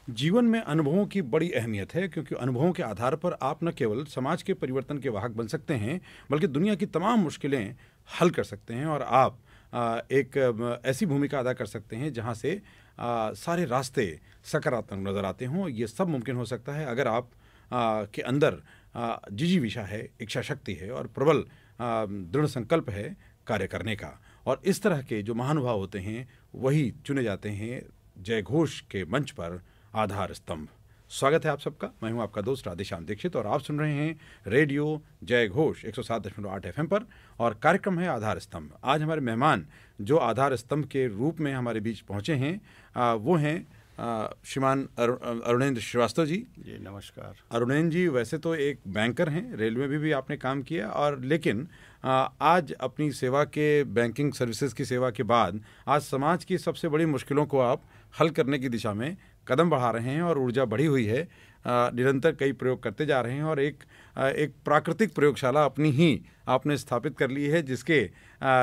जीवन में अनुभवों की बड़ी अहमियत है, क्योंकि अनुभवों के आधार पर आप न केवल समाज के परिवर्तन के वाहक बन सकते हैं, बल्कि दुनिया की तमाम मुश्किलें हल कर सकते हैं। और आप एक ऐसी भूमिका अदा कर सकते हैं जहां से सारे रास्ते सकारात्मक नजर आते हों। ये सब मुमकिन हो सकता है अगर आप के अंदर जिजीविषा है, इच्छा शक्ति है और प्रबल दृढ़ संकल्प है कार्य करने का। और इस तरह के जो महानुभाव होते हैं वही चुने जाते हैं जय घोष के मंच पर आधार स्तंभ। स्वागत है आप सबका। मैं हूं आपका दोस्त राधेश्याम दीक्षित और आप सुन रहे हैं रेडियो जय घोष 107.8 FM पर, और कार्यक्रम है आधार स्तंभ। आज हमारे मेहमान जो आधार स्तंभ के रूप में हमारे बीच पहुंचे हैं वो हैं श्रीमान अरुणेंद्र श्रीवास्तव जी। जी नमस्कार। अरुणेंद्र जी वैसे तो एक बैंकर हैं, रेलवे में भी आपने काम किया, और लेकिन आज अपनी सेवा के बैंकिंग सर्विसेज की सेवा के बाद आज समाज की सबसे बड़ी मुश्किलों को आप हल करने की दिशा में कदम बढ़ा रहे हैं और ऊर्जा बढ़ी हुई है। निरंतर कई प्रयोग करते जा रहे हैं और एक प्राकृतिक प्रयोगशाला अपनी ही आपने स्थापित कर ली है, जिसके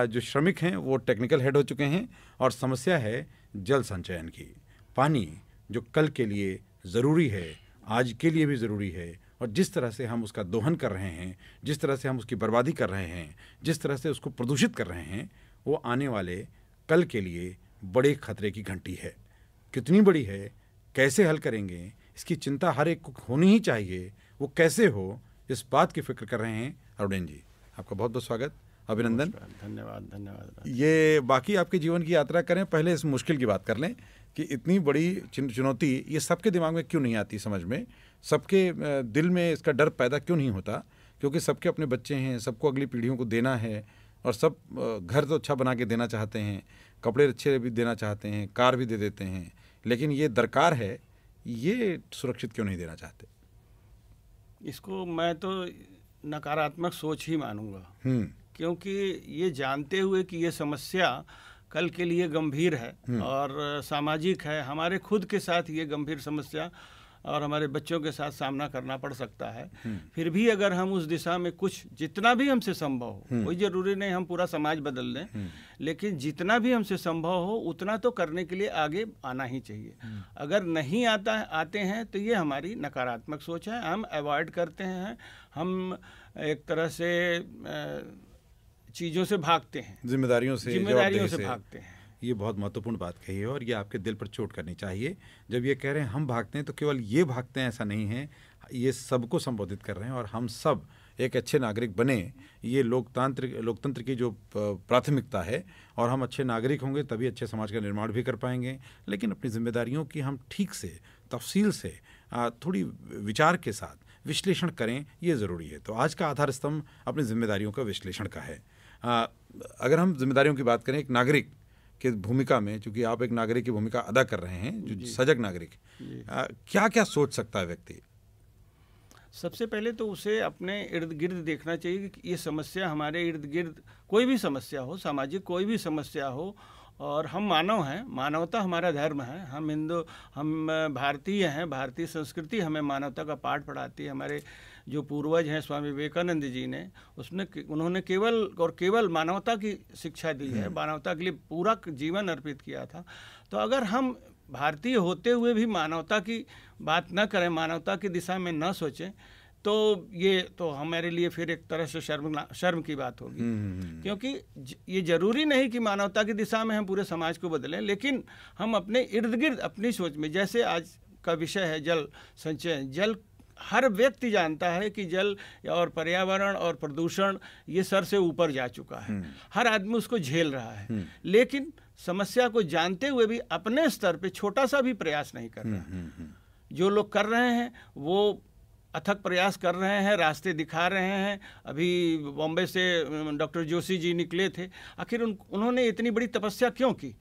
जो श्रमिक हैं वो टेक्निकल हेड हो चुके हैं। और समस्या है जल संचयन की। पानी जो कल के लिए ज़रूरी है, आज के लिए भी ज़रूरी है, और जिस तरह से हम उसका दोहन कर रहे हैं, जिस तरह से हम उसकी बर्बादी कर रहे हैं, जिस तरह से उसको प्रदूषित कर रहे हैं, वो आने वाले कल के लिए बड़े खतरे की घंटी है। कितनी बड़ी है, कैसे हल करेंगे, इसकी चिंता हर एक को होनी ही चाहिए। वो कैसे हो, इस बात की फिक्र कर रहे हैं अरुणेंद्र जी। आपका बहुत बहुत स्वागत, अभिनंदन। धन्यवाद। ये बाकी आपके जीवन की यात्रा करें, पहले इस मुश्किल की बात कर लें कि इतनी बड़ी चुनौती ये सबके दिमाग में क्यों नहीं आती समझ में, सबके दिल में इसका डर पैदा क्यों नहीं होता? क्योंकि सबके अपने बच्चे हैं, सबको अगली पीढ़ियों को देना है, और सब घर तो अच्छा बना के देना चाहते हैं, कपड़े अच्छे भी देना चाहते हैं, कार भी दे देते हैं, लेकिन ये दरकार है, ये सुरक्षित क्यों नहीं देना चाहते? इसको मैं तो नकारात्मक सोच ही मानूंगा, क्योंकि ये जानते हुए कि ये समस्या कल के लिए गंभीर है और सामाजिक है, हमारे खुद के साथ ये गंभीर समस्या और हमारे बच्चों के साथ सामना करना पड़ सकता है। फिर भी अगर हम उस दिशा में कुछ जितना भी हमसे संभव हो, कोई ज़रूरी नहीं हम पूरा समाज बदल लें, लेकिन जितना भी हमसे संभव हो उतना तो करने के लिए आगे आना ही चाहिए। अगर नहीं आते हैं तो ये हमारी नकारात्मक सोच है, हम अवॉइड करते हैं, हम एक तरह से चीज़ों से भागते हैं, जिम्मेदारियों से भागते हैं। ये बहुत महत्वपूर्ण बात कही है और ये आपके दिल पर चोट करनी चाहिए। जब ये कह रहे हैं हम भागते हैं, तो केवल ये भागते हैं ऐसा नहीं है, ये सबको संबोधित कर रहे हैं। और हम सब एक अच्छे नागरिक बने, ये लोकतंत्र की जो प्राथमिकता है, और हम अच्छे नागरिक होंगे तभी अच्छे समाज का निर्माण भी कर पाएंगे। लेकिन अपनी जिम्मेदारियों की हम ठीक से, तफसील से, थोड़ी विचार के साथ विश्लेषण करें, ये ज़रूरी है। तो आज का आधार स्तंभ अपनी जिम्मेदारियों का विश्लेषण का है। अगर हम जिम्मेदारियों की बात करें एक नागरिक की भूमिका में, चूंकि आप एक नागरिक की भूमिका अदा कर रहे हैं, जो सजग नागरिक, क्या क्या सोच सकता है व्यक्ति? सबसे पहले तो उसे अपने इर्द गिर्द देखना चाहिए कि ये समस्या हमारे इर्द गिर्द, कोई भी समस्या हो, सामाजिक कोई भी समस्या हो, और हम मानव हैं, मानवता हमारा धर्म है, हम हिंदू, हम भारतीय हैं, भारतीय संस्कृति हमें मानवता का पाठ पढ़ाती है। हमारे जो पूर्वज हैं स्वामी विवेकानंद जी ने, उन्होंने केवल मानवता की शिक्षा दी है, मानवता के लिए पूरा जीवन अर्पित किया था। तो अगर हम भारतीय होते हुए भी मानवता की बात न करें, मानवता की दिशा में न सोचें, तो ये तो हमारे लिए फिर एक तरह से शर्म की बात होगी। क्योंकि ये जरूरी नहीं कि मानवता की दिशा में हम पूरे समाज को बदलें, लेकिन हम अपने इर्द गिर्द अपनी सोच में, जैसे आज का विषय है जल संचयन, जल हर व्यक्ति जानता है कि जल और पर्यावरण और प्रदूषण ये सर से ऊपर जा चुका है, हर आदमी उसको झेल रहा है, लेकिन समस्या को जानते हुए भी अपने स्तर पे छोटा सा भी प्रयास नहीं कर रहा। जो लोग कर रहे हैं वो अथक प्रयास कर रहे हैं, रास्ते दिखा रहे हैं। अभी बॉम्बे से डॉक्टर जोशी जी निकले थे, आखिर उन्होंने इतनी बड़ी तपस्या क्यों की?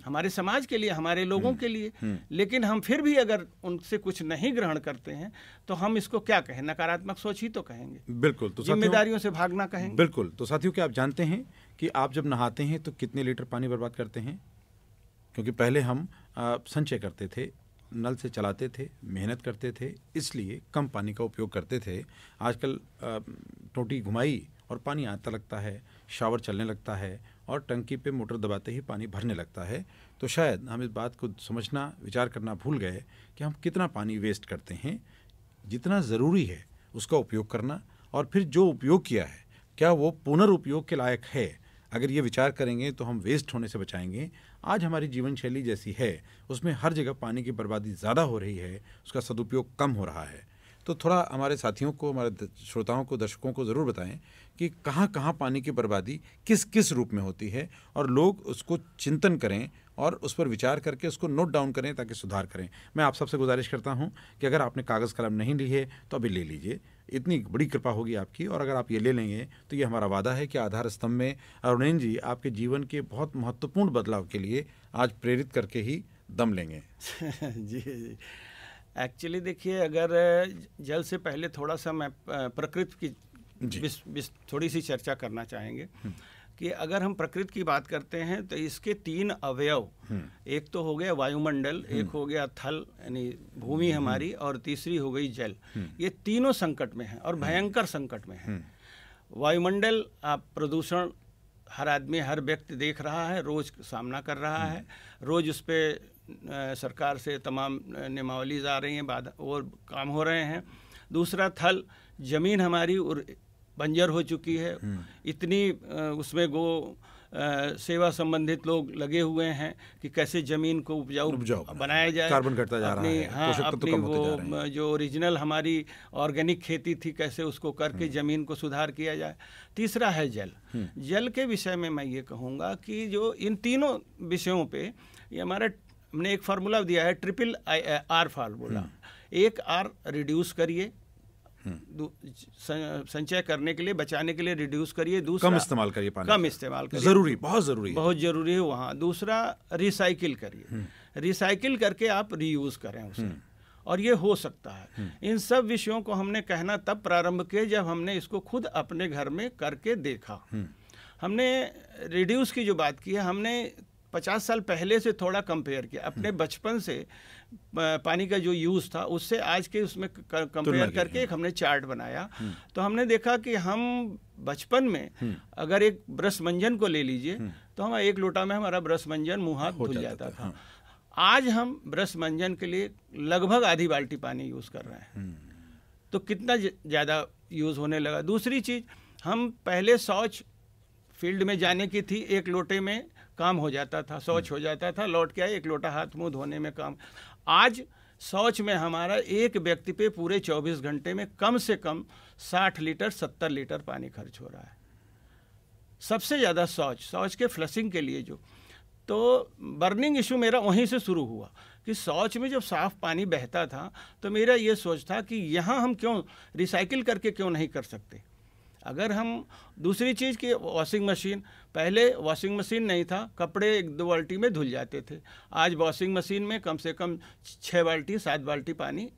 हमारे समाज के लिए, हमारे लोगों के लिए। लेकिन हम फिर भी अगर उनसे कुछ नहीं ग्रहण करते हैं तो हम इसको क्या कहें? नकारात्मक सोच ही तो कहेंगे। बिल्कुल। तो जिम्मेदारियों से भागना कहेंगे। बिल्कुल। तो साथियों, क्या आप जानते हैं कि आप जब नहाते हैं तो कितने लीटर पानी बर्बाद करते हैं? क्योंकि पहले हम संचय करते थे, नल से चलाते थे, मेहनत करते थे, इसलिए कम पानी का उपयोग करते थे। आजकल टोटी घुमाई और पानी आता लगता है, शावर चलने लगता है और टंकी पे मोटर दबाते ही पानी भरने लगता है, तो शायद हम इस बात को समझना, विचार करना भूल गए कि हम कितना पानी वेस्ट करते हैं। जितना ज़रूरी है उसका उपयोग करना, और फिर जो उपयोग किया है क्या वो पुनर्उपयोग के लायक है, अगर ये विचार करेंगे तो हम वेस्ट होने से बचाएंगे। आज हमारी जीवन शैली जैसी है उसमें हर जगह पानी की बर्बादी ज़्यादा हो रही है, उसका सदुपयोग कम हो रहा है। तो थोड़ा हमारे साथियों को, हमारे श्रोताओं को, दर्शकों को ज़रूर बताएं कि कहाँ कहाँ पानी की बर्बादी किस किस रूप में होती है, और लोग उसको चिंतन करें और उस पर विचार करके उसको नोट डाउन करें ताकि सुधार करें। मैं आप सबसे गुजारिश करता हूं कि अगर आपने कागज़ कलम नहीं ली है तो अभी ले लीजिए, इतनी बड़ी कृपा होगी आपकी। और अगर आप ये ले लेंगे तो ये हमारा वादा है कि आधार स्तंभ में अरुणेन जी आपके जीवन के बहुत महत्वपूर्ण बदलाव के लिए आज प्रेरित करके ही दम लेंगे। जी, एक्चुअली देखिए, अगर जल से पहले थोड़ा सा मैं प्रकृति की थोड़ी सी चर्चा करना चाहेंगे कि अगर हम प्रकृति की बात करते हैं तो इसके 3 अवयव, एक तो हो गया वायुमंडल, एक हो गया थल यानी भूमि हमारी, और तीसरी हो गई जल। ये तीनों संकट में हैं और भयंकर संकट में हैं। वायुमंडल, आप प्रदूषण हर आदमी, हर व्यक्ति देख रहा है, रोज सामना कर रहा है, रोज उस पर सरकार से तमाम नियमावलीज आ रही हैं, और काम हो रहे हैं। दूसरा थल, जमीन हमारी बंजर हो चुकी है, इतनी उसमें गो सेवा संबंधित लोग लगे हुए हैं कि कैसे जमीन को उपजाऊ बनाया जाए, कार्बन घटता जा रहा है, अपनी वो जो ओरिजिनल हमारी ऑर्गेनिक खेती थी कैसे उसको करके जमीन को सुधार किया जाए। तीसरा है जल। जल के विषय में मैं ये कहूँगा कि जो इन तीनों विषयों पे ये हमने एक फार्मूला दिया है, RRR फार्मूला। एक R रिड्यूस करिए, संचय करने के लिए, बचाने के लिए रिड्यूस करिए। दूसरा, कम इस्तेमाल करिए पानी, कम इस्तेमाल करिए, जरूरी, बहुत जरूरी है वहाँ। दूसरा, रिसाइकिल करिए, रिसाइकिल करके आप रीयूज करें उसे, और ये हो सकता है। इन सब विषयों को हमने कहना तब प्रारंभ किया जब हमने इसको खुद अपने घर में करके देखा। हमने रिड्यूस की जो बात की है, हमने 50 साल पहले से थोड़ा कंपेयर किया, अपने बचपन से पानी का जो यूज़ था उससे आज के उसमें कंपेयर करके एक हमने चार्ट बनाया। तो हमने देखा कि हम बचपन में अगर एक ब्रश मंजन को ले लीजिए तो हम 1 लोटा में हमारा ब्रश मंजन मुँह हाथ धुल जाता था। आज हम ब्रश मंजन के लिए लगभग आधी बाल्टी पानी यूज़ कर रहे हैं, तो कितना ज़्यादा यूज़ होने लगा। दूसरी चीज़, हम पहले शौच फील्ड में जाने की थी, 1 लोटे में काम हो जाता था, शौच हो जाता था, लौट के आए 1 लोटा हाथ मुंह धोने में काम। आज शौच में हमारा एक व्यक्ति पे पूरे 24 घंटे में कम से कम 60 लीटर 70 लीटर पानी खर्च हो रहा है। सबसे ज़्यादा शौच के फ्लशिंग के लिए तो बर्निंग इशू मेरा वहीं से शुरू हुआ कि शौच में जब साफ पानी बहता था तो मेरा ये सोच था कि यहाँ हम क्यों रिसाइकिल करके क्यों नहीं कर सकते। अगर हम दूसरी चीज़ की वॉशिंग मशीन, पहले वॉशिंग मशीन नहीं था, कपड़े 1-2 बाल्टी में धुल जाते थे। आज वॉशिंग मशीन में कम से कम 6 बाल्टी 7 बाल्टी पानी,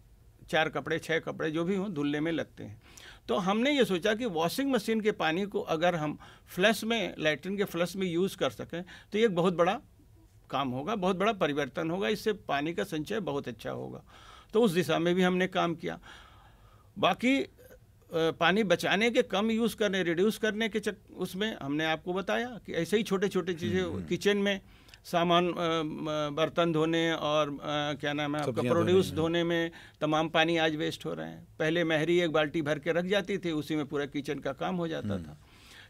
4 कपड़े 6 कपड़े जो भी हों धुलने में लगते हैं। तो हमने ये सोचा कि वॉशिंग मशीन के पानी को अगर हम फ्लश में, लैट्रिन के फ्लश में यूज़ कर सकें तो ये एक बहुत बड़ा काम होगा, बहुत बड़ा परिवर्तन होगा, इससे पानी का संचय बहुत अच्छा होगा। तो उस दिशा में भी हमने काम किया। बाकी पानी बचाने के, कम यूज़ करने, रिड्यूस करने के उसमें हमने आपको बताया कि ऐसे ही छोटे छोटे चीज़ें किचन में सामान, बर्तन धोने और क्या नाम है आपका प्रोड्यूस धोने में तमाम पानी आज वेस्ट हो रहे हैं। पहले महरी 1 बाल्टी भर के रख जाती थी, उसी में पूरा किचन का काम हो जाता था,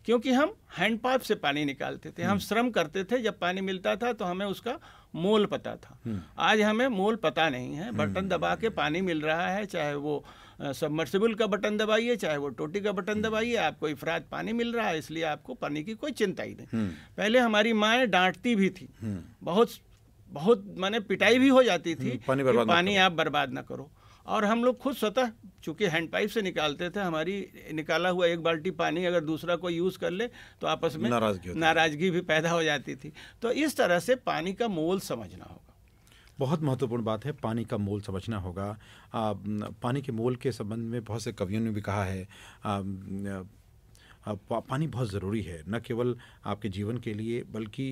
क्योंकि हम हैंड पाइप से पानी निकालते थे, हम श्रम करते थे। जब पानी मिलता था तो हमें उसका मोल पता था। आज हमें मोल पता नहीं है। बटन दबा के पानी मिल रहा है, चाहे वो सबमर्सिबल का बटन दबाइए, चाहे वो टोटी का बटन दबाइए, आपको इफरात पानी मिल रहा है, इसलिए आपको पानी की कोई चिंता ही नहीं। पहले हमारी माएँ डांटती भी थी, बहुत माने पिटाई भी हो जाती थी, पानी आप बर्बाद ना करो। और हम लोग खुद स्वतः, चूँकि हैंड पाइप से निकालते थे, हमारी निकाला हुआ 1 बाल्टी पानी अगर दूसरा कोई यूज़ कर ले तो आपस में नाराज़गी भी पैदा हो जाती थी। तो इस तरह से पानी का मोल समझना होगा। बहुत महत्वपूर्ण बात है, पानी का मोल समझना होगा। पानी के मोल के संबंध में बहुत से कवियों ने भी कहा है, पानी बहुत ज़रूरी है, न केवल आपके जीवन के लिए बल्कि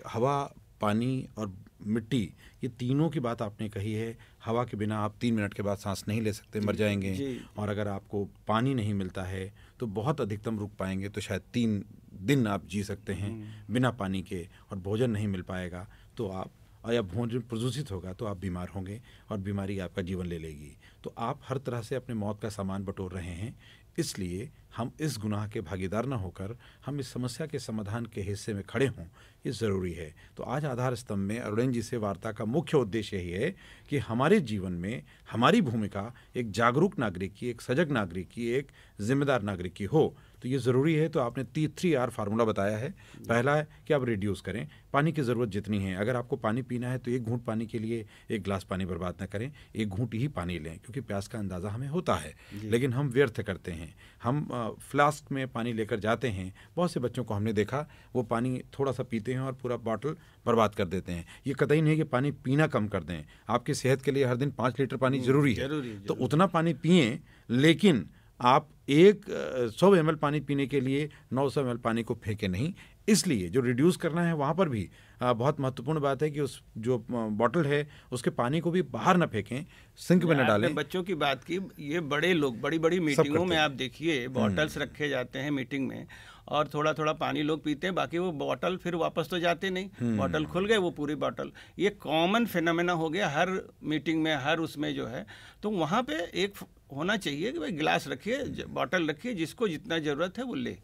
हवा पानी और मिट्टी, ये तीनों की बात आपने कही है। हवा के बिना आप 3 मिनट के बाद सांस नहीं ले सकते, मर जाएंगे। और अगर आपको पानी नहीं मिलता है तो बहुत अधिकतम रुक पाएंगे तो शायद 3 दिन आप जी सकते हैं बिना पानी के, और भोजन नहीं मिल पाएगा तो आप, या भोजन प्रदूषित होगा तो आप बीमार होंगे और बीमारी आपका जीवन ले लेगी। तो आप हर तरह से अपने मौत का सामान बटोर रहे हैं। इसलिए हम इस गुनाह के भागीदार न होकर हम इस समस्या के समाधान के हिस्से में खड़े हों, ये ज़रूरी है। तो आज आधार स्तंभ में अरुण जी से वार्ता का मुख्य उद्देश्य यही है कि हमारे जीवन में हमारी भूमिका एक जागरूक नागरिक की, एक सजग नागरिक की, एक जिम्मेदार नागरिक की हो। तो ये ज़रूरी है। तो आपने 3R फार्मूला बताया है। पहला है कि आप रिड्यूस करें, पानी की ज़रूरत जितनी है। अगर आपको पानी पीना है तो 1 घूंट पानी के लिए 1 गिलास पानी बर्बाद न करें, 1 घूंट ही पानी लें, क्योंकि प्यास का अंदाज़ा हमें होता है लेकिन हम व्यर्थ करते हैं। हम फ्लास्क में पानी लेकर जाते हैं, बहुत से बच्चों को हमने देखा वो पानी थोड़ा सा पीते हैं और पूरा बॉटल बर्बाद कर देते हैं। ये कतई नहीं है कि पानी पीना कम कर दें, आपकी सेहत के लिए हर दिन 5 लीटर पानी ज़रूरी है। तो उतना पानी पिएं, लेकिन आप 100 ml पानी पीने के लिए 900 ml पानी को फेंके नहीं। इसलिए जो रिड्यूस करना है वहाँ पर भी बहुत महत्वपूर्ण बात है कि उस जो बॉटल है उसके पानी को भी बाहर ना फेंकें, सिंक में न डालें। बच्चों की बात की, ये बड़े लोग बड़ी बड़ी मीटिंगों में आप देखिए बॉटल्स रखे जाते हैं मीटिंग में, और थोड़ा थोड़ा पानी लोग पीते हैं, बाकी वो बॉटल फिर वापस तो जाते नहीं। बॉटल खुल गए वो पूरी बॉटल। ये कॉमन फिनोमेना हो गया हर मीटिंग में, हर उसमें जो है। तो वहाँ पे एक होना चाहिए कि भाई गिलास रखिए, बॉटल रखिए, जिसको जितना ज़रूरत है वो ले।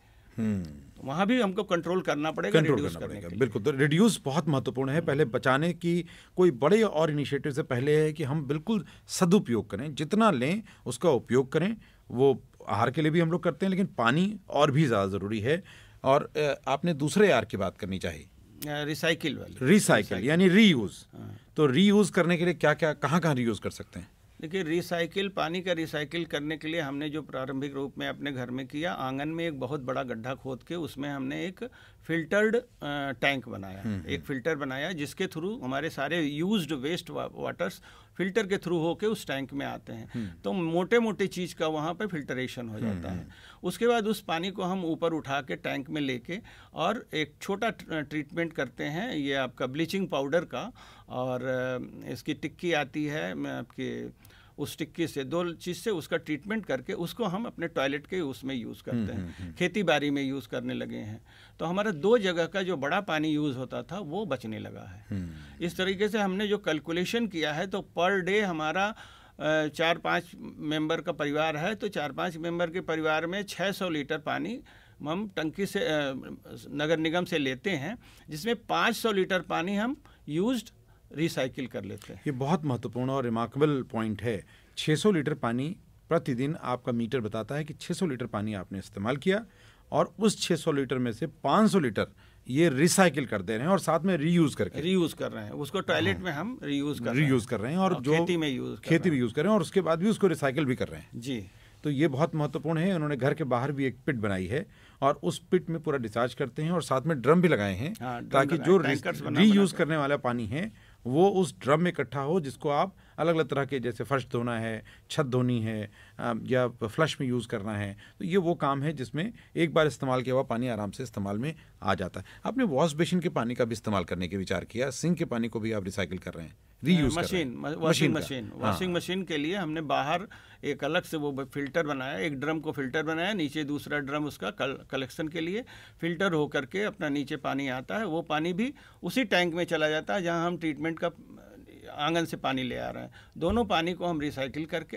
वहाँ भी हमको कंट्रोल करना पड़ेगा, रिड्यूस करने के लिए। बिल्कुल। तो रिड्यूस बहुत महत्वपूर्ण है। पहले बचाने की कोई बड़े और इनिशिएटिव से पहले है कि हम बिल्कुल सदुपयोग करें, जितना लें उसका उपयोग करें। वो आहार के लिए भी हम लोग करते हैं, लेकिन पानी और भी ज़्यादा ज़रूरी है। और आपने दूसरे आर की बात करनी चाहिए, रिसाइकिल यानी रीयूज़। तो रीयूज़ करने के लिए क्या क्या, कहाँ कहाँ रीयूज़ कर सकते हैं? देखिए, रिसाइकिल, पानी का रिसाइकिल करने के लिए हमने जो प्रारंभिक रूप में अपने घर में किया, आंगन में एक बहुत बड़ा गड्ढा खोद के उसमें हमने एक फिल्टर्ड टैंक बनाया, एक फिल्टर बनाया, जिसके थ्रू हमारे सारे यूज्ड वेस्ट वाटर्स फिल्टर के थ्रू होके उस टैंक में आते हैं। तो मोटे मोटे चीज़ का वहाँ पे फिल्टरेशन हो जाता है। उसके बाद उस पानी को हम ऊपर उठा के टैंक में लेके और एक छोटा ट्रीटमेंट करते हैं, ये आपका ब्लीचिंग पाउडर का, और इसकी टिक्की आती है आपके, उस टिक्की से 2 चीज़ से उसका ट्रीटमेंट करके उसको हम अपने टॉयलेट के उसमें यूज़ करते हैं। खेती बाड़ी में यूज़ करने लगे हैं। तो हमारा 2 जगह का जो बड़ा पानी यूज़ होता था वो बचने लगा है। इस तरीके से हमने जो कैलकुलेशन किया है, तो पर डे हमारा 4-5 मेंबर का परिवार है, तो 4-5 मेंबर के परिवार में 600 लीटर पानी हम टंकी से नगर निगम से लेते हैं, जिसमें 500 लीटर पानी हम यूज्ड रिसाइकिल कर लेते हैं। ये बहुत महत्वपूर्ण और रिमार्केबल पॉइंट है। 600 लीटर पानी प्रतिदिन, आपका मीटर बताता है कि 600 लीटर पानी आपने इस्तेमाल किया, और उस 600 लीटर में से 500 लीटर ये रिसाइकिल कर दे रहे हैं और साथ में रीयूज़ कर रहे हैं। उसको टॉयलेट में हम रीयूज़ कर रहे हैं, और जो खेती में यूज़ कर रहे हैं, और उसके बाद भी उसको रिसाइकिल भी कर रहे हैं। जी। तो ये बहुत महत्वपूर्ण है। उन्होंने घर के बाहर भी एक पिट बनाई है और उस पिट में पूरा डिस्चार्ज करते हैं, और साथ में ड्रम भी लगाए हैं, ताकि जो रीयूज़ करने वाला पानी है वो उस ड्रम में इकट्ठा हो, जिसको आप अलग अलग तरह के, जैसे फर्श धोना है, छत धोनी है, या फ्लश में यूज़ करना है। तो ये वो काम है जिसमें एक बार इस्तेमाल किया हुआ पानी आराम से इस्तेमाल में आ जाता है। आपने वॉश बेसिन के पानी का भी इस्तेमाल करने के विचार किया, सिंक के पानी को भी आप रिसाइकिल कर रहे हैं, रीयूज़ कर रहे हैं। वॉशिंग मशीन के लिए हमने बाहर एक अलग से वो फिल्टर बनाया, एक ड्रम को फिल्टर बनाया, नीचे दूसरा ड्रम उसका कलेक्शन के लिए फिल्टर हो करके अपना नीचे पानी आता है। वो पानी भी उसी टैंक में चला जाता है जहां हम ट्रीटमेंट का आंगन से पानी ले आ रहे हैं। दोनों पानी को हम रिसाइकिल करके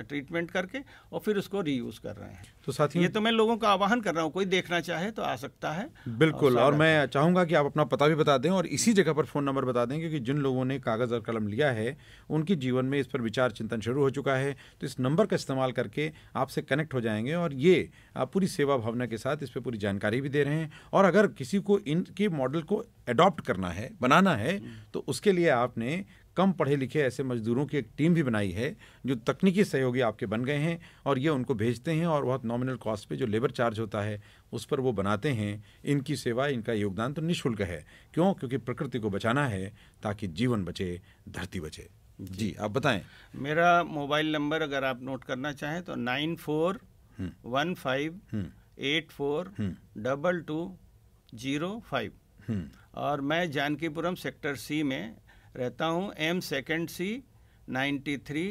ट्रीटमेंट करके और फिर उसको रीयूज़ कर रहे हैं। तो साथियों, ये तो मैं लोगों का आह्वान कर रहा हूँ, कोई देखना चाहे तो आ सकता है। बिल्कुल। और मैं चाहूँगा कि आप अपना पता भी बता दें और इसी जगह पर फ़ोन नंबर बता दें, क्योंकि जिन लोगों ने कागज़ और कलम लिया है उनके जीवन में इस पर विचार चिंतन शुरू हो चुका है। तो इस नंबर का इस्तेमाल करके आपसे कनेक्ट हो जाएंगे, और ये आप पूरी सेवा भावना के साथ इस पर पूरी जानकारी भी दे रहे हैं। और अगर किसी को इनके मॉडल को अडॉप्ट करना है, बनाना है, तो उसके लिए आपने कम पढ़े लिखे ऐसे मजदूरों की एक टीम भी बनाई है, जो तकनीकी सहयोगी आपके बन गए हैं, और ये उनको भेजते हैं और बहुत नॉमिनल कॉस्ट पे जो लेबर चार्ज होता है उस पर वो बनाते हैं। इनकी सेवा, इनका योगदान तो निःशुल्क है। क्यों? क्योंकि प्रकृति को बचाना है ताकि जीवन बचे, धरती बचे। जी, आप बताएं। मेरा मोबाइल नंबर अगर आप नोट करना चाहें तो 9415842205। और मैं जानकीपुरम सेक्टर सी में रहता हूँ, M2C 93,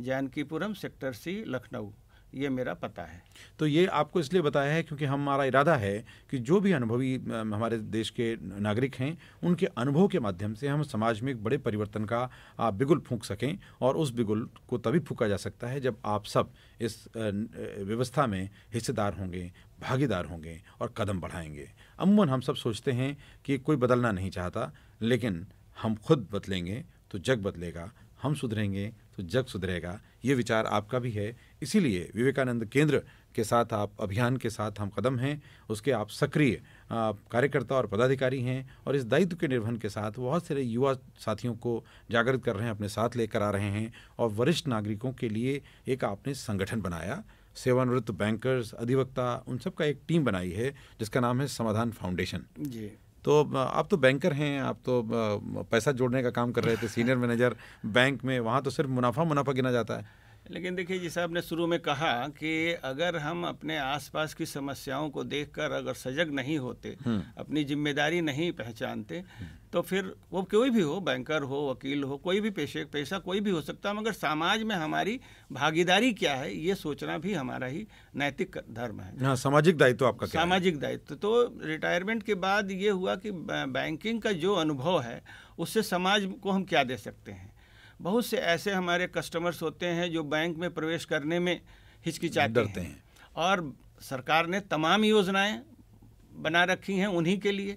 Jankipuram sector C, Lucknow, ये मेरा पता है। तो ये आपको इसलिए बताया है क्योंकि हमारा इरादा है कि जो भी अनुभवी हमारे देश के नागरिक हैं, उनके अनुभव के माध्यम से हम समाज में एक बड़े परिवर्तन का बिगुल फूंक सकें, और उस बिगुल को तभी फूंका जा सकता है जब आप सब इस व्यवस्था में हिस्सेदार होंगे, भागीदार होंगे और कदम बढ़ाएंगे। अमूमन हम सब सोचते हैं कि कोई बदलना नहीं चाहता, लेकिन हम खुद बदलेंगे तो जग बदलेगा, हम सुधरेंगे तो जग सुधरेगा। ये विचार आपका भी है, इसीलिए विवेकानंद केंद्र के साथ आप अभियान के साथ हम कदम हैं, उसके आप सक्रिय कार्यकर्ता और पदाधिकारी हैं, और इस दायित्व के निर्वहन के साथ बहुत सारे युवा साथियों को जागृत कर रहे हैं, अपने साथ लेकर आ रहे हैं, और वरिष्ठ नागरिकों के लिए एक आपने संगठन बनाया, सेवानिवृत्त बैंकर्स, अधिवक्ता, उन सब का एक टीम बनाई है जिसका नाम है समाधान फाउंडेशन। जी। तो आप तो बैंकर हैं, आप तो पैसा जोड़ने का काम कर रहे थे, सीनियर मैनेजर बैंक में, वहाँ तो सिर्फ मुनाफा गिना जाता है। लेकिन देखिए, जैसा आपने शुरू में कहा कि अगर हम अपने आसपास की समस्याओं को देखकर अगर सजग नहीं होते, अपनी जिम्मेदारी नहीं पहचानते, तो फिर वो कोई भी हो, बैंकर हो, वकील हो, कोई भी पेशा कोई भी हो सकता है, मगर समाज में हमारी भागीदारी क्या है ये सोचना भी हमारा ही नैतिक धर्म है। हाँ, सामाजिक दायित्व आपका क्या है? सामाजिक दायित्व। तो रिटायरमेंट के बाद ये हुआ कि बैंकिंग का जो अनुभव है उससे समाज को हम क्या दे सकते हैं। बहुत से ऐसे हमारे कस्टमर्स होते हैं जो बैंक में प्रवेश करने में हिचकिचाते हैं, और सरकार ने तमाम योजनाएं बना रखी हैं उन्हीं के लिए।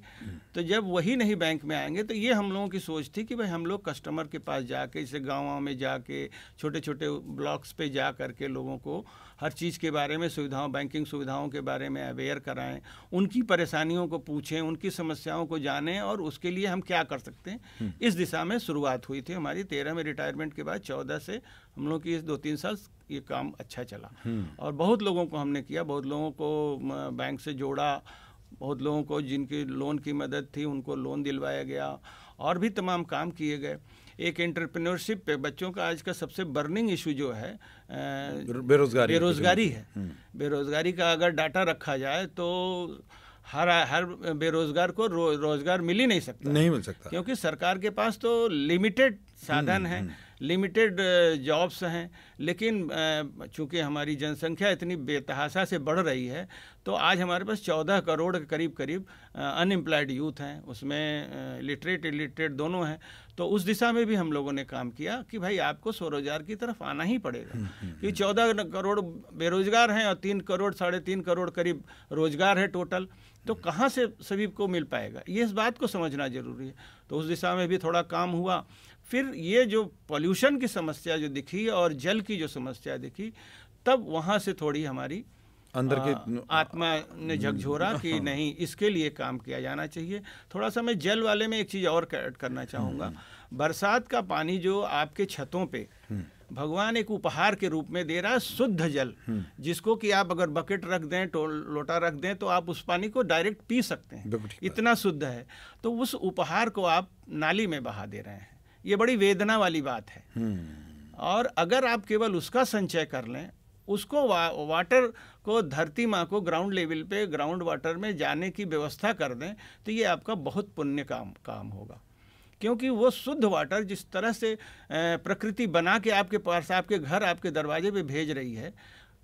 तो जब वही नहीं बैंक में आएंगे, तो ये हम लोगों की सोच थी कि भाई हम लोग कस्टमर के पास जाके, जैसे गाँव में जाके, छोटे छोटे ब्लॉक्स पे जा करके लोगों को हर चीज़ के बारे में, सुविधाओं, बैंकिंग सुविधाओं के बारे में अवेयर कराएं, उनकी परेशानियों को पूछें, उनकी समस्याओं को जानें, और उसके लिए हम क्या कर सकते हैं। इस दिशा में शुरुआत हुई थी हमारी 13 में रिटायरमेंट के बाद। 14 से हम लोग की 2-3 साल ये काम अच्छा चला, और बहुत लोगों को हमने किया, बहुत लोगों को बैंक से जोड़ा, बहुत लोगों को जिनकी लोन की मदद थी उनको लोन दिलवाया गया, और भी तमाम काम किए गए। एक एंटरप्रेन्योरशिप पे बच्चों का आज का सबसे बर्निंग इशू जो है बेरोजगारी है। बेरोजगारी का अगर डाटा रखा जाए तो हर बेरोजगार को रोजगार मिल ही नहीं सकता, क्योंकि सरकार के पास तो लिमिटेड साधन है, लिमिटेड जॉब्स हैं। लेकिन चूंकि हमारी जनसंख्या इतनी बेतहाशा से बढ़ रही है, तो आज हमारे पास 14 करोड़ के करीब अनएम्प्लॉयड यूथ हैं, उसमें लिटरेट इलिटरेट दोनों हैं। तो उस दिशा में भी हम लोगों ने काम किया कि भाई आपको स्वरोजगार की तरफ आना ही पड़ेगा, कि 14 करोड़ बेरोजगार हैं और 3 करोड़ 3.5 करोड़ करीब रोजगार है टोटल। तो कहाँ से सभी को मिल पाएगा, ये इस बात को समझना जरूरी है। तो उस दिशा में भी थोड़ा काम हुआ। फिर ये जो पॉल्यूशन की समस्या जो दिखी और जल की जो समस्या दिखी, तब वहाँ से थोड़ी हमारी अंदर के आत्मा ने झकझोरा कि नहीं, इसके लिए काम किया जाना चाहिए। थोड़ा सा मैं जल वाले में एक चीज़ और ऐड करना चाहूँगा। बरसात का पानी जो आपके छतों पे भगवान एक उपहार के रूप में दे रहा है, शुद्ध जल, जिसको कि आप अगर बकेट रख दें, लोटा रख दें, तो आप उस पानी को डायरेक्ट पी सकते हैं, इतना शुद्ध है। तो उस उपहार को आप नाली में बहा दे रहे हैं, ये बड़ी वेदना वाली बात है। और अगर आप केवल उसका संचय कर लें, उसको वाटर को, धरती माँ को ग्राउंड लेवल पे ग्राउंड वाटर में जाने की व्यवस्था कर दें, तो ये आपका बहुत पुण्य काम होगा। क्योंकि वो शुद्ध वाटर जिस तरह से प्रकृति बना के आपके पास, आपके घर, आपके दरवाजे पे भेज रही है,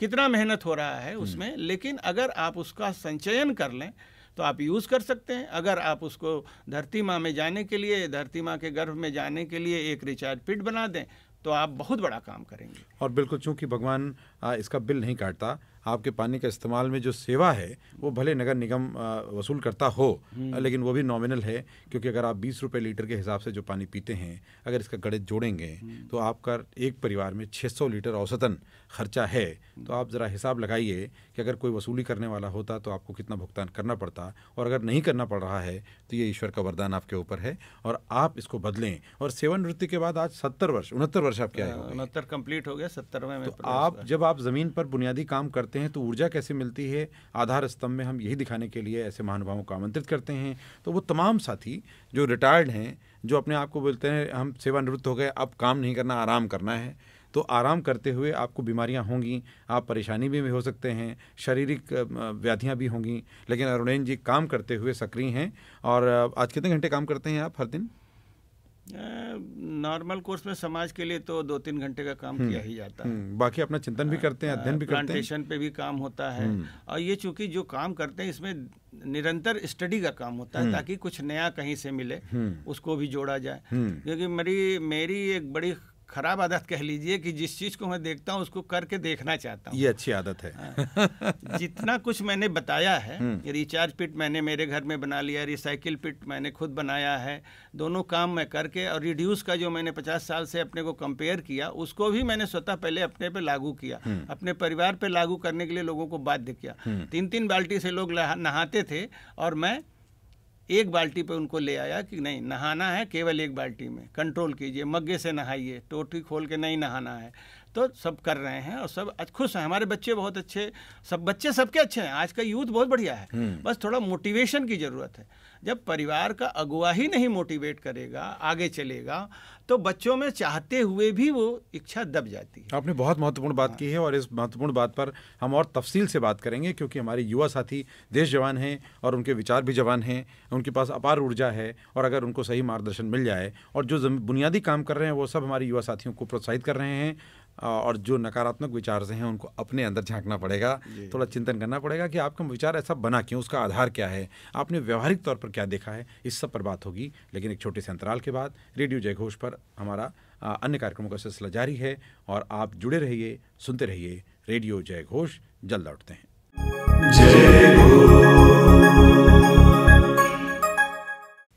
कितना मेहनत हो रहा है उसमें, लेकिन अगर आप उसका संचयन कर लें तो आप यूज़ कर सकते हैं। अगर आप उसको धरती माँ में जाने के लिए, धरती माँ के गर्भ में जाने के लिए एक रिचार्ज पिट बना दें, तो आप बहुत बड़ा काम करेंगे। और बिल्कुल, चूंकि भगवान इसका बिल नहीं काटता, आपके पानी का इस्तेमाल में जो सेवा है वो भले नगर निगम वसूल करता हो, लेकिन वो भी नॉमिनल है, क्योंकि अगर आप 20 रुपये लीटर के हिसाब से जो पानी पीते हैं, अगर इसका गणित जोड़ेंगे तो आपका एक परिवार में 600 लीटर औसतन खर्चा है। तो आप ज़रा हिसाब लगाइए कि अगर कोई वसूली करने वाला होता तो आपको कितना भुगतान करना पड़ता, और अगर नहीं करना पड़ रहा है तो ये ईश्वर का वरदान आपके ऊपर है, और आप इसको बदलें। और सेवानिवृत्ति के बाद आज 69 वर्ष आपके आए, 69 कंप्लीट हो गया, 70वें में। तो जब आप ज़मीन पर बुनियादी काम करते हैं तो ऊर्जा कैसे मिलती है, आधार स्तंभ में हम यही दिखाने के लिए ऐसे महानुभावों को आमंत्रित करते हैं। तो वो तमाम साथी जो रिटायर्ड हैं, जो अपने आप को बोलते हैं हम सेवानिवृत्त हो गए, अब काम नहीं करना, आराम करना है, तो आराम करते हुए आपको बीमारियां होंगी, आप परेशानी भी हो सकते हैं, शारीरिक व्याधियां भी होंगी। लेकिन अरुणेन जी काम करते हुए सक्रिय हैं। और आज कितने घंटे काम करते हैं आप हर दिन? नॉर्मल कोर्स में समाज के लिए तो 2-3 घंटे का काम किया ही जाता है। बाकी अपना चिंतन भी करते हैं, अध्ययन भी करते हैं, प्लांटेशन पे भी काम होता है। और ये चूंकि जो काम करते हैं इसमें निरंतर स्टडी का काम होता है, ताकि कुछ नया कहीं से मिले उसको भी जोड़ा जाए। क्योंकि मेरी एक बड़ी खराब आदत कह लीजिए कि जिस चीज को मैं देखता हूँ उसको करके देखना चाहता हूँ। ये अच्छी आदत है। जितना कुछ मैंने बताया है, रिचार्ज पिट मैंने मेरे घर में बना लिया, रिसाइकिल पिट मैंने खुद बनाया है, दोनों काम मैं करके, और रिड्यूस का जो मैंने 50 साल से अपने को कंपेयर किया उसको भी मैंने स्वतः पहले अपने पे लागू किया, अपने परिवार पे लागू करने के लिए लोगों को बाध्य किया। 3-3 बाल्टी से लोग नहाते थे और मैं एक बाल्टी पे उनको ले आया कि नहीं, नहाना है केवल एक बाल्टी में, कंट्रोल कीजिए, मग्गे से नहाइए, टोटी खोल के नहीं नहाना है। तो सब कर रहे हैं और सब खुश हैं। हमारे बच्चे बहुत अच्छे, सब बच्चे सबके अच्छे हैं। आज का यूथ बहुत बढ़िया है, बस थोड़ा मोटिवेशन की ज़रूरत है। जब परिवार का अगुवा ही नहीं मोटिवेट करेगा, आगे चलेगा, तो बच्चों में चाहते हुए भी वो इच्छा दब जाती है। आपने बहुत महत्वपूर्ण बात की है और इस महत्वपूर्ण बात पर हम और तफसील से बात करेंगे, क्योंकि हमारे युवा साथी देश जवान हैं और उनके विचार भी जवान हैं, उनके पास अपार ऊर्जा है। और अगर उनको सही मार्गदर्शन मिल जाए, और जो बुनियादी काम कर रहे हैं वो सब हमारे युवा साथियों को प्रोत्साहित कर रहे हैं, और जो नकारात्मक विचार से हैं उनको अपने अंदर झांकना पड़ेगा, थोड़ा चिंतन करना पड़ेगा कि आपका विचार ऐसा बना क्यों, उसका आधार क्या है, आपने व्यवहारिक तौर पर क्या देखा है, इस सब पर बात होगी। लेकिन एक छोटे से अंतराल के बाद रेडियो जयघोष पर हमारा अन्य कार्यक्रमों का सिलसिला जारी है और आप जुड़े रहिए, सुनते रहिए रेडियो जयघोष। जल्द लौटते हैं।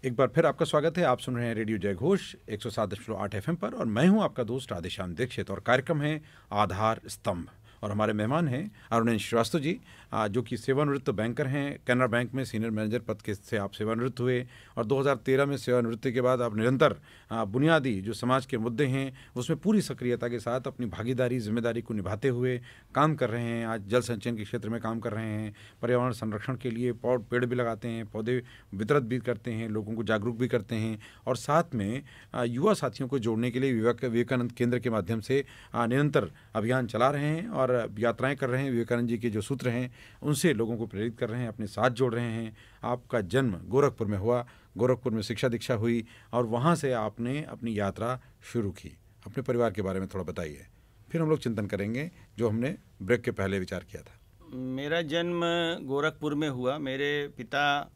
एक बार फिर आपका स्वागत है। आप सुन रहे हैं रेडियो जयघोष 107.8 FM पर, और मैं हूं आपका दोस्त राधेश्याम दीक्षित, और कार्यक्रम है आधार स्तंभ। और हमारे मेहमान हैं अरुणेन श्रीवास्तव जी, जो कि सेवानिवृत्त बैंकर हैं। कैनरा बैंक में सीनियर मैनेजर पद के से आप सेवानिवृत्त हुए, और 2013 में सेवानिवृत्ति के बाद आप निरंतर बुनियादी जो समाज के मुद्दे हैं उसमें पूरी सक्रियता के साथ अपनी भागीदारी, जिम्मेदारी को निभाते हुए काम कर रहे हैं। आज जल संचयन के क्षेत्र में काम कर रहे हैं, पर्यावरण संरक्षण के लिए पेड़ भी लगाते हैं, पौधे वितरित भी करते हैं, लोगों को जागरूक भी करते हैं, और साथ में युवा साथियों को जोड़ने के लिए विवेकानंद केंद्र के माध्यम से निरंतर अभियान चला रहे हैं और यात्राएं कर रहे हैं। विवेकानंद जी के जो सूत्र हैं उनसे लोगों को प्रेरित कर रहे हैं, अपने साथ जोड़ रहे हैं। आपका जन्म गोरखपुर में हुआ, गोरखपुर में शिक्षा दीक्षा हुई, और वहाँ से आपने अपनी यात्रा शुरू की। अपने परिवार के बारे में थोड़ा बताइए, फिर हम लोग चिंतन करेंगे जो हमने ब्रेक के पहले विचार किया था। मेरा जन्म गोरखपुर में हुआ। मेरे पिता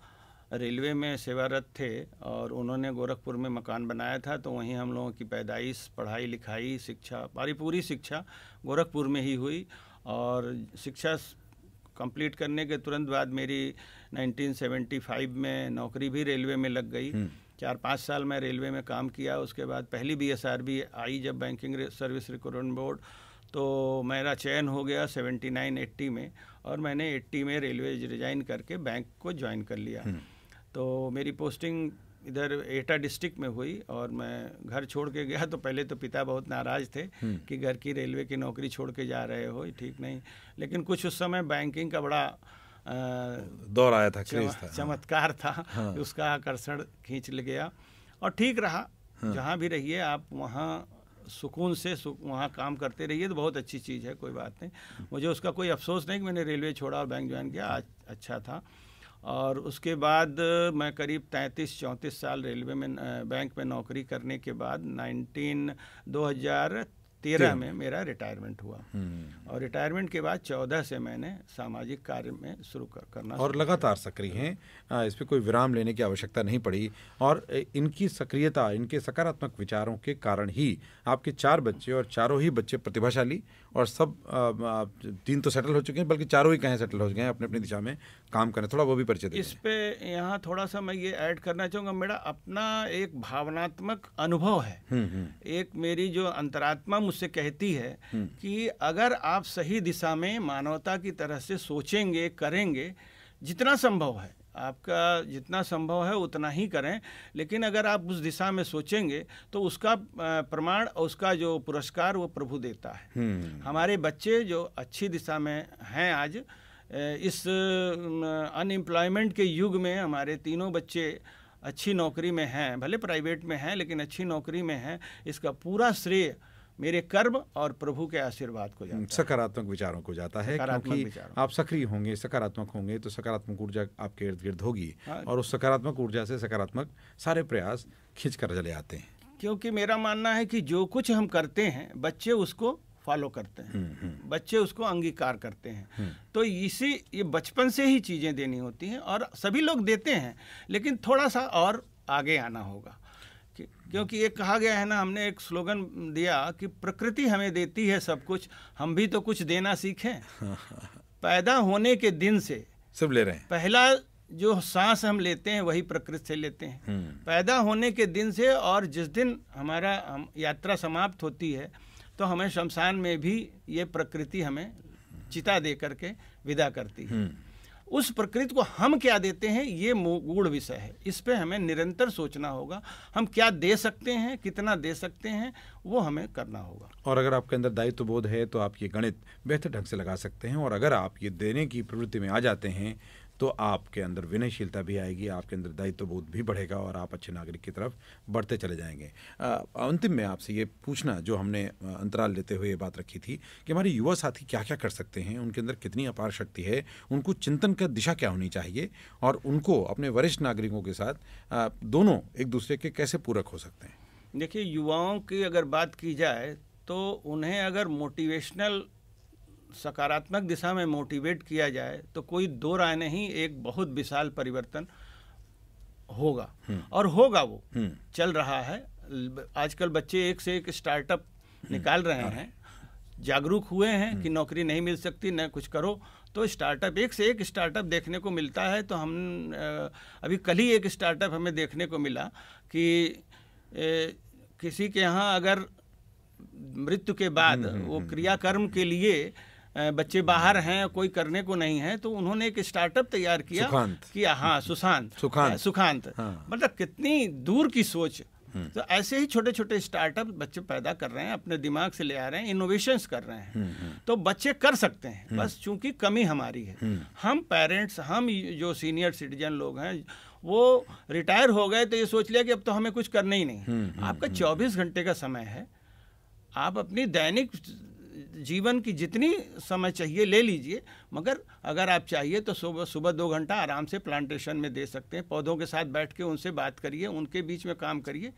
रेलवे में सेवारत थे और उन्होंने गोरखपुर में मकान बनाया था, तो वहीं हम लोगों की पैदाइश, पढ़ाई लिखाई, शिक्षा, पूरी शिक्षा गोरखपुर में ही हुई। और शिक्षा कंप्लीट करने के तुरंत बाद मेरी 1975 में नौकरी भी रेलवे में लग गई। 4-5 साल मैं रेलवे में काम किया। उसके बाद पहली BSRB आई जब, बैंकिंग सर्विस रिक्रूटमेंट बोर्ड, तो मेरा चयन हो गया 79-80 में, और मैंने 80 में रेलवे रिजाइन करके बैंक को ज्वाइन कर लिया। तो मेरी पोस्टिंग इधर एटा डिस्ट्रिक्ट में हुई, और मैं घर छोड़ के गया तो पहले तो पिता बहुत नाराज़ थे कि घर की रेलवे की नौकरी छोड़ के जा रहे हो, ठीक नहीं। लेकिन कुछ उस समय बैंकिंग का बड़ा दौर आया था, चमत्कार था, उसका आकर्षण खींच ले गया, और ठीक रहा। जहाँ भी रहिए आप वहाँ सुकून से वहाँ काम करते रहिए तो बहुत अच्छी चीज़ है, कोई बात नहीं। मुझे उसका कोई अफसोस नहीं कि मैंने रेलवे छोड़ा और बैंक ज्वाइन किया, अच्छा था। और उसके बाद मैं करीब 33-34 साल रेलवे में बैंक में नौकरी करने के बाद 2013 में मेरा रिटायरमेंट हुआ। और रिटायरमेंट के बाद 14 से मैंने सामाजिक कार्य में शुरू करना, और लगातार सक्रिय हैं। इस पर कोई विराम लेने की आवश्यकता नहीं पड़ी, और इनकी सक्रियता, इनके सकारात्मक विचारों के कारण ही आपके 4 बच्चे, और चारों ही बच्चे प्रतिभाशाली, और सब 3 तो सेटल हो चुके हैं, बल्कि चारों ही कहीं सेटल हो चुके हैं, अपने अपनी दिशा में काम करें। थोड़ा वो भी परिचय दें। इस पे यहाँ थोड़ा सा मैं ये ऐड करना चाहूँगा, मेरा अपना एक भावनात्मक अनुभव है। एक मेरी जो अंतरात्मा मुझसे कहती है कि अगर आप सही दिशा में मानवता की तरह से सोचेंगे, करेंगे, जितना संभव है, आपका जितना संभव है उतना ही करें, लेकिन अगर आप उस दिशा में सोचेंगे तो उसका प्रमाण और उसका जो पुरस्कार वो प्रभु देता है। हमारे बच्चे जो अच्छी दिशा में हैं आज, इस अनएम्प्लॉयमेंट के युग में हमारे तीनों बच्चे अच्छी नौकरी में हैं, भले प्राइवेट में हैं लेकिन अच्छी नौकरी में हैं। इसका पूरा श्रेय मेरे कर्म और प्रभु के आशीर्वाद को जाता है, सकारात्मक विचारों को जाता है, क्योंकि आप सक्रिय होंगे, सकारात्मक होंगे तो सकारात्मक ऊर्जा आपके इर्द गिर्द होगी। हाँ। और उस सकारात्मक ऊर्जा से सकारात्मक सारे प्रयास खींच कर चले आते हैं। क्योंकि मेरा मानना है कि जो कुछ हम करते हैं बच्चे उसको फॉलो करते हैं, बच्चे उसको अंगीकार करते हैं। तो ये बचपन से ही चीज़ें देनी होती हैं और सभी लोग देते हैं, लेकिन थोड़ा सा और आगे आना होगा। क्योंकि ये कहा गया है ना, हमने एक स्लोगन दिया कि प्रकृति हमें देती है सब कुछ, हम भी तो कुछ देना सीखें। पैदा होने के दिन से सब ले रहे हैं, पहला जो सांस हम लेते हैं वही प्रकृति से लेते हैं, पैदा होने के दिन से। और जिस दिन हमारा यात्रा समाप्त होती है तो हमें शमशान में भी ये प्रकृति हमें चिता दे करके विदा करती है। उस प्रकृति को हम क्या देते हैं, ये गूढ़ विषय है। इस पे हमें निरंतर सोचना होगा, हम क्या दे सकते हैं, कितना दे सकते हैं, वो हमें करना होगा। और अगर आपके अंदर दायित्व बोध है तो आप ये गणित बेहतर ढंग से लगा सकते हैं। और अगर आप ये देने की प्रवृत्ति में आ जाते हैं तो आपके अंदर विनयशीलता भी आएगी, आपके अंदर दायित्व बोध भी बढ़ेगा और आप अच्छे नागरिक की तरफ बढ़ते चले जाएंगे। अंतिम में आपसे ये पूछना, जो हमने अंतराल लेते हुए ये बात रखी थी कि हमारे युवा साथी क्या क्या कर सकते हैं, उनके अंदर कितनी अपार शक्ति है, उनको चिंतन का दिशा क्या होनी चाहिए और उनको अपने वरिष्ठ नागरिकों के साथ दोनों एक दूसरे के कैसे पूरक हो सकते हैं। देखिए, युवाओं की अगर बात की जाए तो उन्हें अगर मोटिवेशनल सकारात्मक दिशा में मोटिवेट किया जाए तो कोई दो राय नहीं, एक बहुत विशाल परिवर्तन होगा। और होगा, वो चल रहा है। आजकल बच्चे एक से एक स्टार्टअप निकाल रहे हैं, जागरूक हुए हैं कि नौकरी नहीं मिल सकती, न कुछ करो तो स्टार्टअप, एक से एक स्टार्टअप देखने को मिलता है। तो हम अभी कल ही एक स्टार्टअप हमें देखने को मिला कि किसी के यहाँ अगर मृत्यु के बाद वो क्रियाकर्म के लिए बच्चे बाहर हैं, कोई करने को नहीं है, तो उन्होंने एक स्टार्टअप तैयार किया कि हाँ, सुखांत। हाँ। मतलब कितनी दूर की सोच। तो ऐसे ही छोटे छोटे स्टार्टअप बच्चे पैदा कर रहे हैं, अपने दिमाग से ले आ रहे हैं, इनोवेशंस कर रहे हैं। तो बच्चे कर सकते हैं, बस चूंकि कमी हमारी है। हम पेरेंट्स, हम जो सीनियर सिटीजन लोग हैं, वो रिटायर हो गए तो ये सोच लिया कि अब तो हमें कुछ करना ही नहीं। आपका 24 घंटे का समय है, आप अपनी दैनिक जीवन की जितनी समय चाहिए ले लीजिए, मगर अगर आप चाहिए तो सुबह 2 घंटा आराम से प्लांटेशन में दे सकते हैं। पौधों के साथ बैठ के उनसे बात करिए, उनके बीच में काम करिए,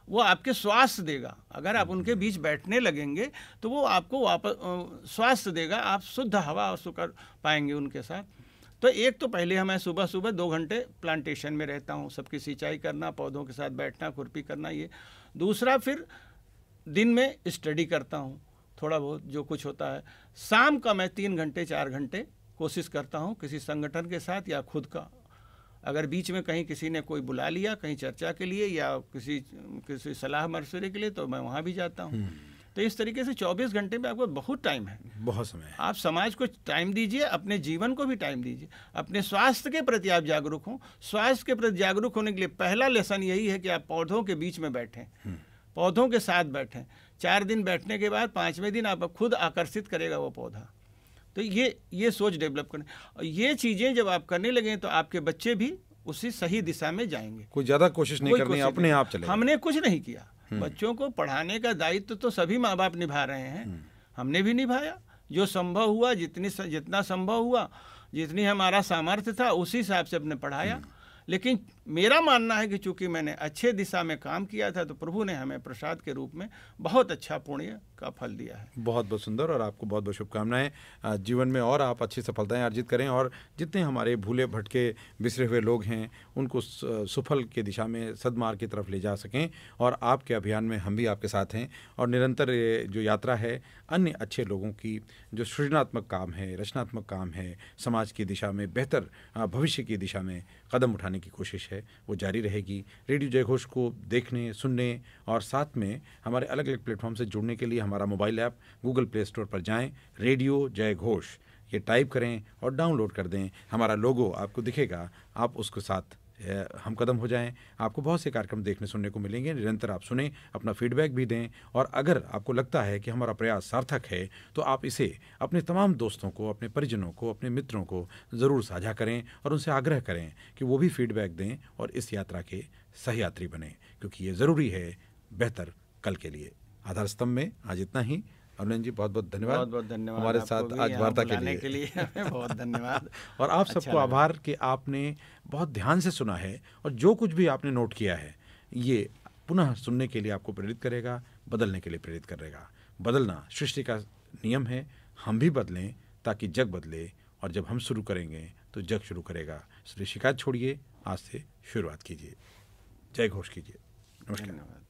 वो आपके स्वास्थ्य देगा। अगर आप उनके बीच बैठने लगेंगे तो वो आपको वापस स्वास्थ्य देगा, आप शुद्ध हवा कर पाएंगे उनके साथ। तो एक तो पहले मैं सुबह 2 घंटे प्लांटेशन में रहता हूँ, सबकी सिंचाई करना, पौधों के साथ बैठना, खुरपी करना। ये दूसरा, फिर दिन में स्टडी करता हूँ थोड़ा बहुत जो कुछ होता है। शाम का मैं 3 घंटे 4 घंटे कोशिश करता हूँ किसी संगठन के साथ या खुद का, अगर बीच में कहीं किसी ने कोई बुला लिया कहीं चर्चा के लिए या किसी सलाह मशवरे के लिए, तो मैं वहाँ भी जाता हूँ। तो इस तरीके से 24 घंटे में आपको बहुत टाइम है, बहुत समय है। आप समाज को टाइम दीजिए, अपने जीवन को भी टाइम दीजिए, अपने स्वास्थ्य के प्रति आप जागरूक हों। स्वास्थ्य के प्रति जागरूक होने के लिए पहला लेसन यही है कि आप पौधों के बीच में बैठें, पौधों के साथ बैठें। 4 दिन बैठने के बाद 5वें दिन आप खुद आकर्षित करेगा वो पौधा। तो ये सोच डेवलप करने, और ये चीज़ें जब आप करने लगे तो आपके बच्चे भी उसी सही दिशा में जाएंगे। कोई ज़्यादा कोशिश नहीं करनी, अपने आप चलेगा। हमने कुछ नहीं किया, बच्चों को पढ़ाने का दायित्व तो सभी माँ बाप निभा रहे हैं, हमने भी निभाया। जो संभव हुआ, जितना संभव हुआ, जितनी हमारा सामर्थ्य था उसी हिसाब से अपने पढ़ाया। लेकिन मेरा मानना है कि चूंकि मैंने अच्छे दिशा में काम किया था तो प्रभु ने हमें प्रसाद के रूप में बहुत अच्छा पुण्य का फल दिया है। बहुत बहुत सुंदर, और आपको बहुत बहुत शुभकामनाएं जीवन में, और आप अच्छी सफलताएं अर्जित करें और जितने हमारे भूले भटके बिसरे हुए लोग हैं उनको सुफल की दिशा में, सद्मार्ग की तरफ ले जा सकें। और आपके अभियान में हम भी आपके साथ हैं और निरंतर जो यात्रा है अन्य अच्छे लोगों की, जो सृजनात्मक काम है, रचनात्मक काम है, समाज की दिशा में बेहतर भविष्य की दिशा में कदम उठाने की कोशिश है, वो जारी रहेगी। रेडियो जय घोष को देखने, सुनने और साथ में हमारे अलग अलग प्लेटफॉर्म से जुड़ने के लिए हमारा mobile app Google play store पर जाएं, रेडियो जय घोष ये टाइप करें और डाउनलोड कर दें। हमारा लोगो आपको दिखेगा, आप उसके साथ हम कदम हो जाएं। आपको बहुत से कार्यक्रम देखने सुनने को मिलेंगे, निरंतर आप सुने, अपना फीडबैक भी दें। और अगर आपको लगता है कि हमारा प्रयास सार्थक है तो आप इसे अपने तमाम दोस्तों को, अपने परिजनों को, अपने मित्रों को ज़रूर साझा करें और उनसे आग्रह करें कि वो भी फीडबैक दें और इस यात्रा के सह यात्री बने, क्योंकि ये ज़रूरी है बेहतर कल के लिए। आधार स्तंभ में। आज इतना ही। अरुण जी बहुत बहुत धन्यवाद। बहुत बहुत धन्यवाद हमारे आपको साथ भी आज यहाँ वार्ता बुलाने के के लिए बहुत धन्यवाद। और आप अच्छा सबको लगा। आभार कि आपने बहुत ध्यान से सुना है और जो कुछ भी आपने नोट किया है ये पुनः सुनने के लिए आपको प्रेरित करेगा, बदलने के लिए प्रेरित करेगा। बदलना सृष्टि का नियम है, हम भी बदलें ताकि जग बदले, और जब हम शुरू करेंगे तो जग शुरू करेगा। इसलिए शिकायत छोड़िए, आज से शुरुआत कीजिए। जय घोष कीजिए। नमस्कार। धन्यवाद।